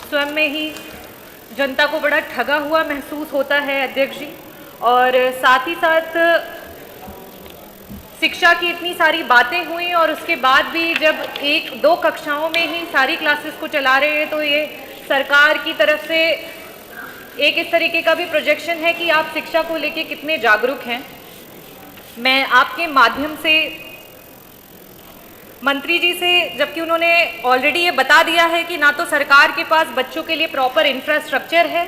स्वयं में ही जनता को बड़ा ठगा हुआ महसूस होता है अध्यक्ष जी। और साथ ही साथ शिक्षा की इतनी सारी बातें हुई और उसके बाद भी जब 1-2 कक्षाओं में ही सारी क्लासेस को चला रहे हैं, तो ये सरकार की तरफ से एक इस तरीके का भी प्रोजेक्शन है कि आप शिक्षा को लेके कितने जागरूक हैं। मैं आपके माध्यम से मंत्री जी से, जबकि उन्होंने ऑलरेडी ये बता दिया है कि ना तो सरकार के पास बच्चों के लिए प्रॉपर इंफ्रास्ट्रक्चर है,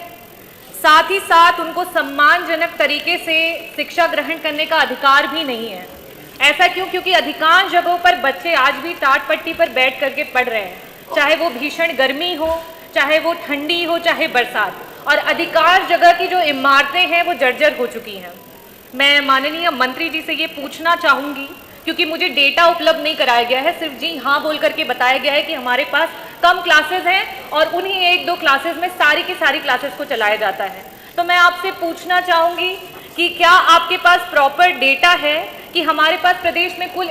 साथ ही साथ उनको सम्मानजनक तरीके से शिक्षा ग्रहण करने का अधिकार भी नहीं है। ऐसा क्यों? क्योंकि अधिकांश जगहों पर बच्चे आज भी टाट पट्टी पर बैठ करके पढ़ रहे हैं, चाहे वो भीषण गर्मी हो, चाहे वो ठंडी हो, चाहे बरसात, और अधिकांश जगह की जो इमारतें हैं वो जर्जर हो चुकी हैं। मैं माननीय मंत्री जी से ये पूछना चाहूँगी, क्योंकि मुझे डेटा उपलब्ध नहीं कराया गया है, सिर्फ जी हाँ बोल करके बताया गया है कि हमारे पास कम क्लासेस हैं और उन्हीं 1-2 क्लासेस में सारी की सारी क्लासेस को चलाया जाता है। तो मैं आपसे पूछना चाहूँगी कि क्या आपके पास प्रॉपर डेटा है कि हमारे पास प्रदेश में कुल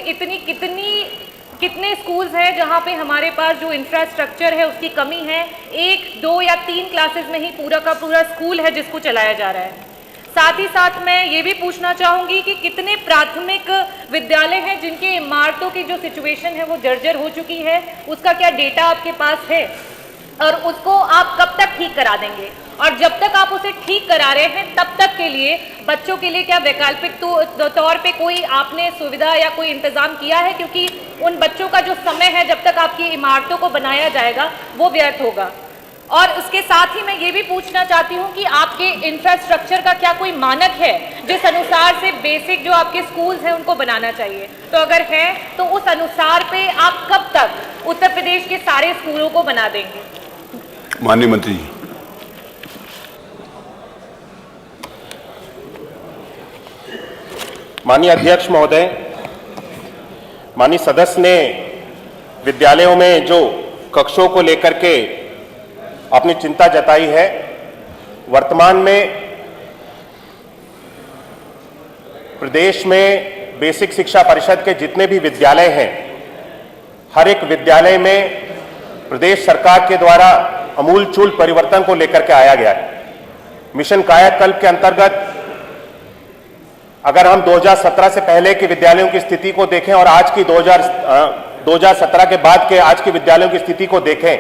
कितने स्कूल्स हैं जहाँ पे हमारे पास जो इंफ्रास्ट्रक्चर है उसकी कमी है, 1, 2 या 3 क्लासेस में ही पूरा का पूरा स्कूल है जिसको चलाया जा रहा है। साथ ही साथ मैं ये भी पूछना चाहूँगी कि कितने प्राथमिक विद्यालय हैं जिनके इमारतों की जो सिचुएशन है वो जर्जर हो चुकी है, उसका क्या डेटा आपके पास है और उसको आप कब तक ठीक करा देंगे? और जब तक आप उसे ठीक करा रहे हैं तब तक के लिए बच्चों के लिए क्या वैकल्पिक तौर पे कोई आपने सुविधा या कोई इंतजाम किया है? क्योंकि उन बच्चों का जो समय है जब तक आपकी इमारतों को बनाया जाएगा वो व्यर्थ होगा। और उसके साथ ही मैं ये भी पूछना चाहती हूँ कि आपके इंफ्रास्ट्रक्चर का क्या कोई मानक है जिस अनुसार से बेसिक जो आपके स्कूल्स हैं उनको बनाना चाहिए? तो अगर है तो उस अनुसार पे आप कब तक उत्तर प्रदेश के सारे स्कूलों को बना देंगे? माननीय मंत्री जी। माननीय अध्यक्ष महोदय, माननीय सदस्य ने विद्यालयों में जो कक्षों को लेकर के अपनी चिंता जताई है। वर्तमान में प्रदेश में बेसिक शिक्षा परिषद के जितने भी विद्यालय हैं, हर एक विद्यालय में प्रदेश सरकार के द्वारा अमूलचूल परिवर्तन को लेकर के आया गया है। मिशन कायाकल्प के अंतर्गत अगर हम 2017 से पहले के विद्यालयों की स्थिति को देखें और आज की 2017 के बाद के आज के विद्यालयों की स्थिति को देखें,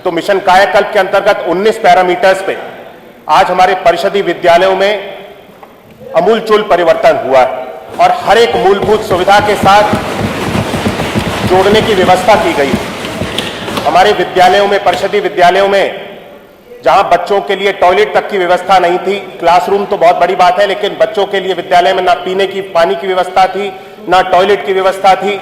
तो मिशन कायाकल्प के अंतर्गत 19 पैरामीटर्स पे आज हमारे परिषदीय विद्यालयों में अमूलचूल परिवर्तन हुआ है और हर एक मूलभूत सुविधा के साथ जोड़ने की व्यवस्था की गई है। हमारे विद्यालयों में, परिषदीय विद्यालयों में, जहां बच्चों के लिए टॉयलेट तक की व्यवस्था नहीं थी, क्लासरूम तो बहुत बड़ी बात है, लेकिन बच्चों के लिए विद्यालय में ना पीने की पानी की व्यवस्था थी, ना टॉयलेट की व्यवस्था थी।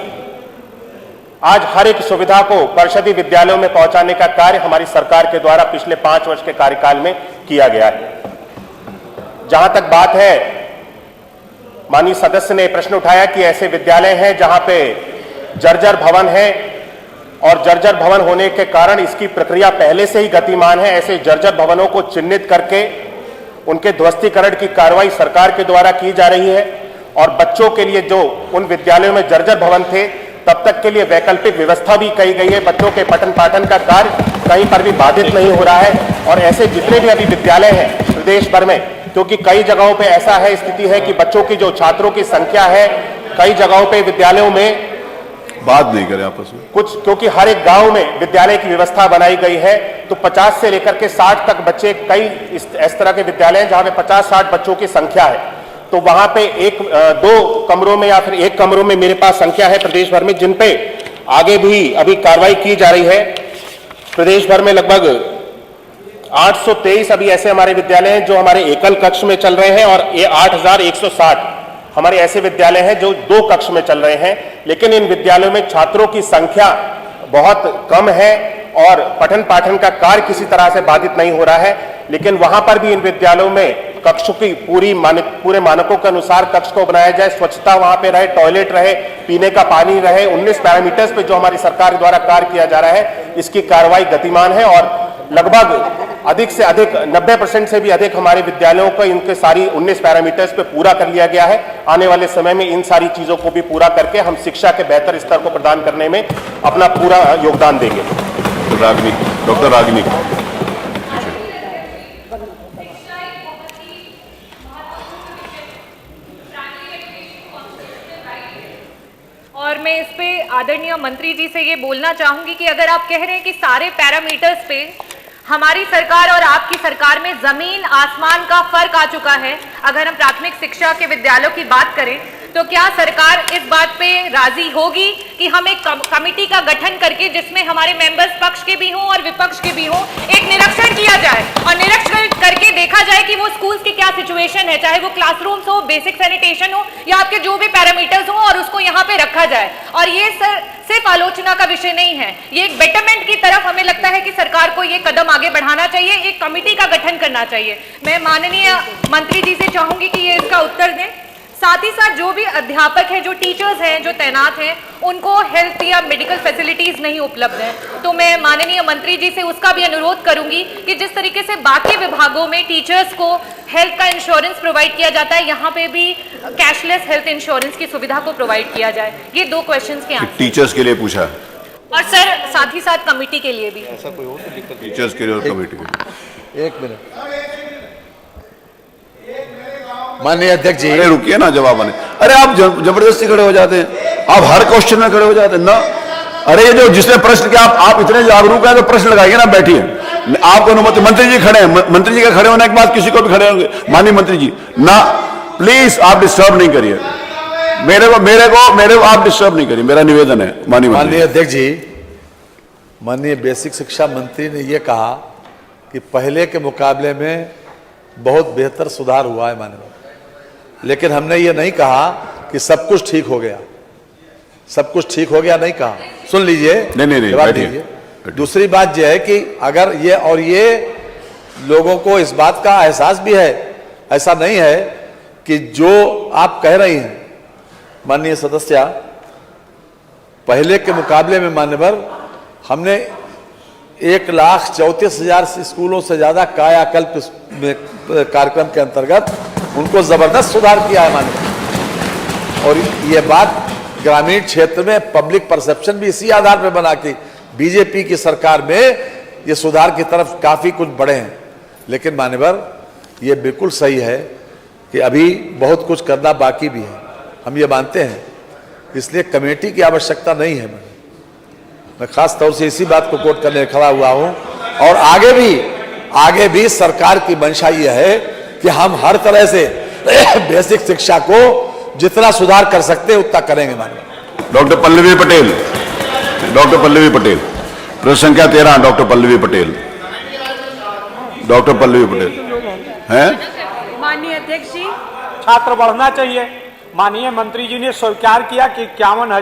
आज हर एक सुविधा को परिषदीय विद्यालयों में पहुंचाने का कार्य हमारी सरकार के द्वारा पिछले 5 वर्ष के कार्यकाल में किया गया है। जहां तक बात है, माननीय सदस्य ने प्रश्न उठाया कि ऐसे विद्यालय हैं जहां पे जर्जर भवन है और जर्जर भवन होने के कारण इसकी प्रक्रिया पहले से ही गतिमान है। ऐसे जर्जर भवनों को चिन्हित करके उनके ध्वस्तीकरण की कार्रवाई सरकार के द्वारा की जा रही है और बच्चों के लिए जो उन विद्यालयों में जर्जर भवन थे तब तक के लिए वैकल्पिक व्यवस्था भी की गई है। बच्चों के पठन पाठन का कार्य कहीं पर भी बाधित नहीं हो रहा है। और ऐसे जितने भी अभी विद्यालय हैं प्रदेश भर में, क्योंकि कई जगहों पे ऐसा है, स्थिति है कि बच्चों की जो छात्रों की संख्या है, कई जगहों पे विद्यालयों में बात नहीं करें आपस में कुछ, क्योंकि हर एक गांव में विद्यालय की व्यवस्था बनाई गई है, तो 50 से लेकर के 60 तक बच्चे, कई इस तरह के विद्यालय हैं जहां पे 50-60 बच्चों की संख्या है। तो वहां पे 1-2 कमरों में या फिर 1 कमरों में मेरे पास संख्या है प्रदेश भर में, जिन पे आगे भी अभी कार्रवाई की जा रही है। प्रदेश भर में लगभग 823 अभी ऐसे हमारे विद्यालय हैं जो हमारे एकल कक्ष में चल रहे हैं और ये 8160 हमारे ऐसे विद्यालय हैं जो 2 कक्ष में चल रहे हैं। लेकिन इन विद्यालयों में छात्रों की संख्या बहुत कम है और पठन पाठन का कार्य किसी तरह से बाधित नहीं हो रहा है। लेकिन वहां पर भी इन विद्यालयों में कक्ष की पूरे मानकों के अनुसार कक्ष को बनाया जाए, स्वच्छता वहां पे रहे, टॉयलेट रहे, पीने का पानी रहे। 19 पैरामीटर्स पे जो हमारी सरकार द्वारा कार्य किया जा रहा है, इसकी कार्रवाई गतिमान है और लगभग अधिक से अधिक 90% से भी अधिक हमारे विद्यालयों को इनके सारी 19 पैरामीटर्स पे पूरा कर लिया गया है। आने वाले समय में इन सारी चीजों को भी पूरा करके हम शिक्षा के बेहतर स्तर को प्रदान करने में अपना पूरा योगदान देंगे। डॉक्टर रागिनी और मैं इस पे आदरणीय मंत्री जी से ये बोलना चाहूंगी कि अगर आप कह रहे हैं कि सारे पैरामीटर्स पे हमारी सरकार और आपकी सरकार में जमीन आसमान का फर्क आ चुका है, अगर हम प्राथमिक शिक्षा के विद्यालयों की बात करें तो क्या सरकार इस बात पे राजी होगी कि हम एक कमेटी का गठन करके जिसमें हमारे मेंबर्स पक्ष के भी हों और विपक्ष के भी हों, एक निरीक्षण किया जाए और निरीक्षण करके देखा जाए कि वो स्कूल्स की क्या सिचुएशन है, चाहे वो क्लासरूम्स हो, बेसिक सैनिटेशन हो या आपके जो भी पैरामीटर्स हो, और उसको यहाँ पे रखा जाए। और ये सिर्फ आलोचना का विषय नहीं है, ये एक बेटरमेंट की तरफ हमें लगता है कि सरकार को ये कदम आगे बढ़ाना चाहिए, एक कमेटी का गठन करना चाहिए। मैं माननीय मंत्री जी से चाहूंगी कि ये इसका उत्तर दें। साथ ही साथ जो भी अध्यापक हैं, जो टीचर्स हैं, जो तैनात हैं, उनको हेल्थ या मेडिकल फैसिलिटीज नहीं उपलब्ध हैं, तो मैं माननीय मंत्री जी से उसका भी अनुरोध करूंगी कि जिस तरीके से बाकी विभागों में टीचर्स को हेल्थ का इंश्योरेंस प्रोवाइड किया जाता है, यहाँ पे भी कैशलेस हेल्थ इंश्योरेंस की सुविधा को प्रोवाइड किया जाए। ये 2 क्वेश्चंस के आंसर। टीचर्स के लिए पूछा, और सर साथ ही साथ कमेटी के लिए भी। टीचर्स के लिए और कमेटी के लिए। 1 मिनट माननीय अध्यक्ष जी। अरे रुकिए ना, जवाब आने। अरे आप जबरदस्ती खड़े हो जाते हैं, आप हर क्वेश्चन में खड़े हो जाते हैं ना। अरे ये जो जिसने प्रश्न किया, आप इतने जागरूक हैं तो प्रश्न लगाइए ना, बैठिए। आपको अनुमति, मंत्री जी खड़े हैं, मंत्री जी के खड़े होने के बाद किसी को भी खड़े होंगे। माननीय मंत्री जी ना, प्लीज आप डिस्टर्ब नहीं करिए मेरे को आप डिस्टर्ब नहीं करिए, मेरा निवेदन है। माननीय अध्यक्ष जी, माननीय बेसिक शिक्षा मंत्री ने यह कहा कि पहले के मुकाबले में बहुत बेहतर सुधार हुआ है माननीय, लेकिन हमने ये नहीं कहा कि सब कुछ ठीक हो गया। सब कुछ ठीक हो गया नहीं कहा, सुन लीजिए। नहीं जवाब दीजिए। दूसरी बात यह है कि अगर ये लोगों को इस बात का एहसास भी है, ऐसा नहीं है कि जो आप कह रही हैं माननीय सदस्य, पहले के मुकाबले में मान्यवर हमने 1,34,000 स्कूलों से ज्यादा कायाकल्प कार्यक्रम के अंतर्गत उनको जबरदस्त सुधार किया है मान्यवर। और ये बात ग्रामीण क्षेत्र में पब्लिक परसेप्शन भी इसी आधार पर बना कि बीजेपी की सरकार में ये सुधार की तरफ काफी कुछ बढ़े हैं। लेकिन मान्यवर ये बिल्कुल सही है कि अभी बहुत कुछ करना बाकी भी है, हम ये मानते हैं, इसलिए कमेटी की आवश्यकता नहीं है। मैं खास तौर से इसी बात को कोट करने खड़ा हुआ हूं। और आगे भी सरकार की मंशा यह है कि हम हर तरह से बेसिक शिक्षा को जितना सुधार कर सकते हैं उतना करेंगे। माननीय डॉक्टर पल्लवी पटेल, प्रश्न संख्या 13, डॉक्टर पल्लवी पटेल हैं। माननीय अध्यक्ष जी, छात्र बढ़ना चाहिए। माननीय मंत्री जी ने स्वीकार किया कि 51,000